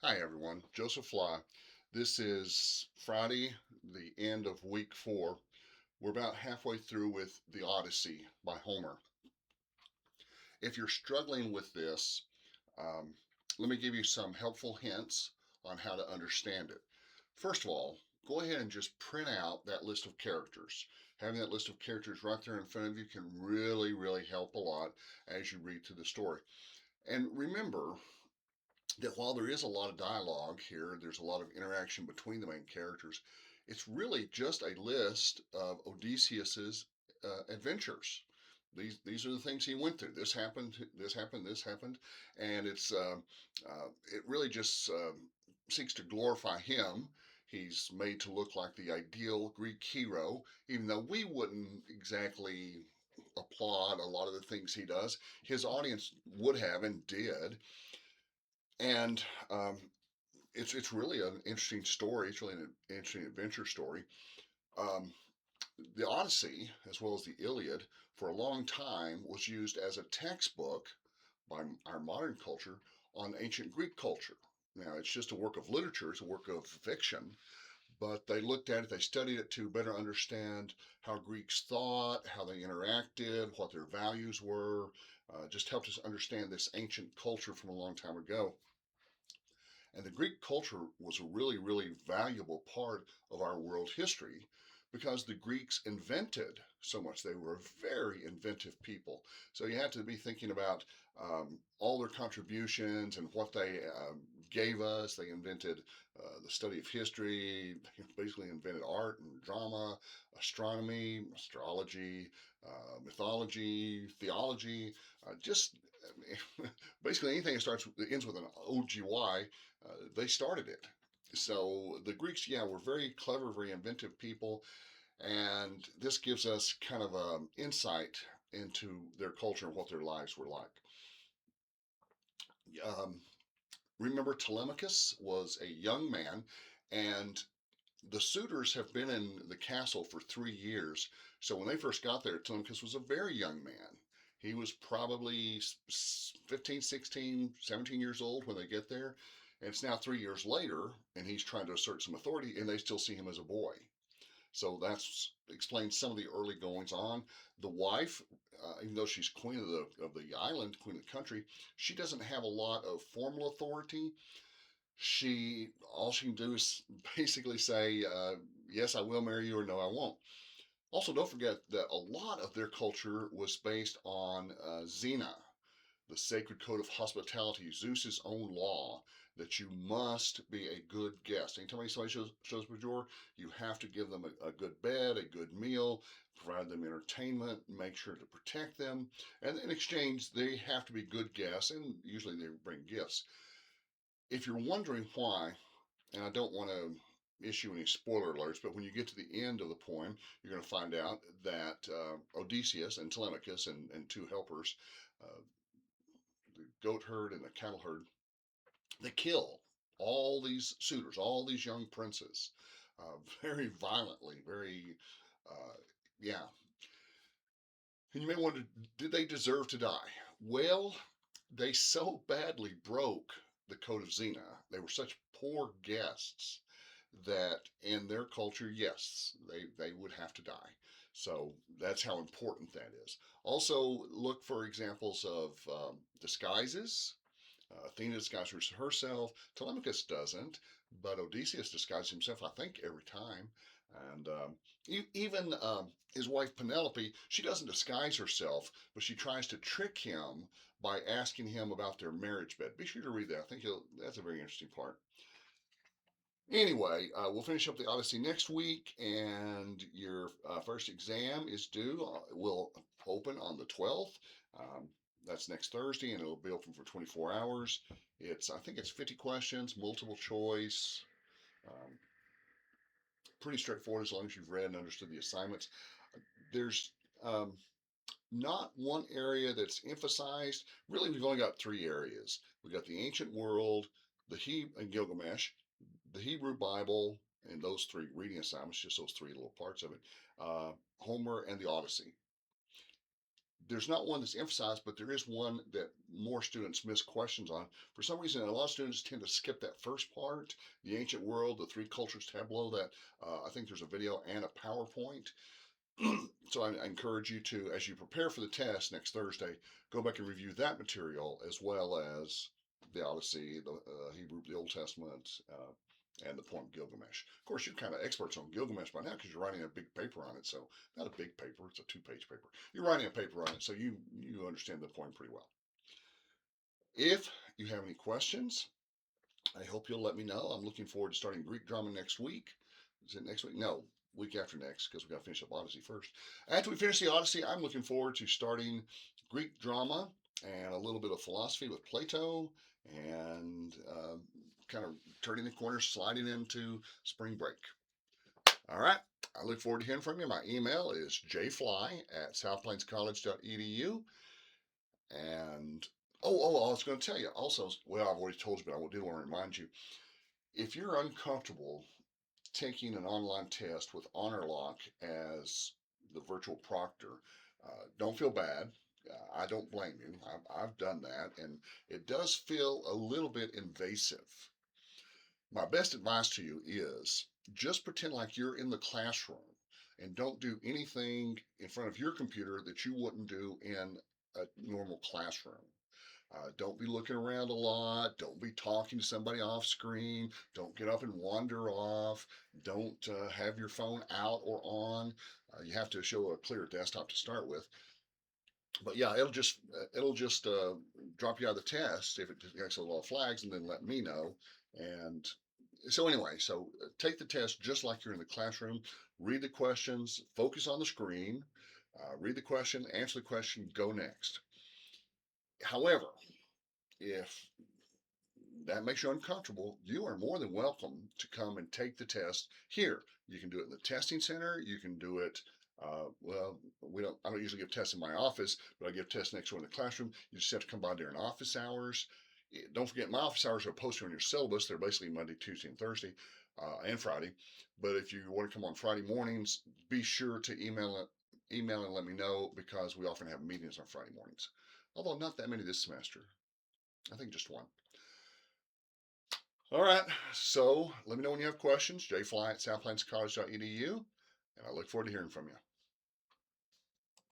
Hi everyone, Joseph Fly. This is Friday, the end of week 4. We're about halfway through with The Odyssey by Homer. If you're struggling with this, um, let me give you some helpful hints on how to understand it. First of all, go ahead and just print out that list of characters. Having that list of characters right there in front of you can really help a lot as you read through the story. And remember, that while there is a lot of dialogue here, there's a lot of interaction between the main characters. It's really just a list of Odysseus's adventures. These are the things he went through. This happened. This happened. This happened, and it really just seeks to glorify him. He's made to look like the ideal Greek hero, even though we wouldn't exactly applaud a lot of the things he does. His audience would have and did, and it's really an interesting story. It's really an interesting adventure story. Um, the Odyssey, as well as the Iliad, for a long time was used as a textbook by our modern culture on ancient Greek culture. Now, it's just a work of literature, it's a work of fiction, but they looked at it, they studied it to better understand how Greeks thought, how they interacted, what their values were, just helped us understand this ancient culture from a long time ago. And the Greek culture was a really valuable part of our world history because the Greeks invented so much. They were a very inventive people. So you have to be thinking about all their contributions and what they gave us. They invented the study of history, they basically invented art and drama, astronomy, astrology, mythology, theology, just basically anything that ends with an OGY, they started it. So the Greeks, yeah, were very clever, very inventive people, and this gives us kind of an insight into their culture and what their lives were like. Um, Remember, Telemachus was a young man, and the suitors have been in the castle for 3 years. So when they first got there, Telemachus was a very young man. He was probably 15, 16, 17 years old when they get there. And it's now 3 years later, and he's trying to assert some authority, and they still see him as a boy. So that's explains some of the early goings on. The wife, even though she's queen of the island, queen of the country, she doesn't have a lot of formal authority. She All she can do is basically say, yes, I will marry you, or no, I won't. Also, don't forget that a lot of their culture was based on Xena, the sacred code of hospitality, Zeus's own law that you must be a good guest. Anytime somebody shows up at your door, you have to give them a good bed, a good meal, provide them entertainment, make sure to protect them, and in exchange, they have to be good guests, and usually they bring gifts. If you're wondering why, and I don't want to issue any spoiler alerts, but when you get to the end of the poem, you're going to find out that Odysseus and Telemachus and two helpers, uh, the goat herd and the cattle herd, they kill all these suitors, all these young princes, very violently, very, uh, yeah. And you may wonder, did they deserve to die? Well, they so badly broke the code of Xena. They were such poor guests that in their culture, yes, they would have to die. So that's how important that is. Also, look for examples of disguises. Athena disguises herself. Telemachus doesn't, but Odysseus disguises himself, I think, every time. And even his wife Penelope, she doesn't disguise herself, but she tries to trick him by asking him about their marriage bed. Be sure to read that. I think that's a very interesting part. Anyway, we'll finish up the Odyssey next week, and your first exam is due. Will open on the 12th. Um, that's next Thursday, and it'll be open for 24 hours. I think it's 50 questions, multiple choice. Um, Pretty straightforward as long as you've read and understood the assignments. There's um, not one area that's emphasized. Really, we've only got three areas. We've got the ancient world, the Hebrew and Gilgamesh, the Hebrew Bible, and those three reading assignments, just those three little parts of it, Homer and the Odyssey. there's not one that's emphasized, but there is one that more students miss questions on. For some reason, a lot of students tend to skip that first part, the ancient world, the three cultures tableau. That I think there's a video and a PowerPoint. So I encourage you to, as you prepare for the test next Thursday, go back and review that material as well as the Odyssey, the Hebrew, the Old Testament, and the poem Gilgamesh. Of course, you're kind of experts on Gilgamesh by now because you're writing a big paper on it. So not a big paper; it's a two-page paper. You're writing a paper on it, so you understand the poem pretty well. If you have any questions, I hope you'll let me know. I'm looking forward to starting Greek drama next week. Is it next week? No, week after next, because we got to finish up Odyssey first. After we finish the Odyssey, I'm looking forward to starting Greek drama and a little bit of philosophy with Plato and kind of turning the corner, sliding into spring break. All right. I look forward to hearing from you. My email is jfly@southplainscollege.edu. And I was going to tell you also, well, I've already told you, but I did want to remind you, if you're uncomfortable taking an online test with HonorLock as the virtual proctor, don't feel bad. I don't blame you. I've done that, and it does feel a little bit invasive. My best advice to you is just pretend like you're in the classroom and don't do anything in front of your computer that you wouldn't do in a normal classroom. Don't be looking around a lot. Don't be talking to somebody off screen. Don't get up and wander off. Don't have your phone out or on. You have to show a clear desktop to start with. But yeah, it'll just drop you out of the test if it detects a lot of flags, and then let me know. And so anyway, take the test just like you're in the classroom. Read the questions. Focus on the screen. Read the question. Answer the question. Go next. However, if that makes you uncomfortable, you are more than welcome to come and take the test here. You can do it in the testing center. You can do it. Well, I don't usually give tests in my office, but I give tests next door in the classroom. You just have to come by during office hours. Don't forget, my office hours are posted on your syllabus. They're basically Monday, Tuesday, and Thursday, and Friday. But if you want to come on Friday mornings, be sure to email and let me know, because we often have meetings on Friday mornings. Although not that many this semester. I think just one. All right. So let me know when you have questions. jfly@southplainscollege.edu. And I look forward to hearing from you.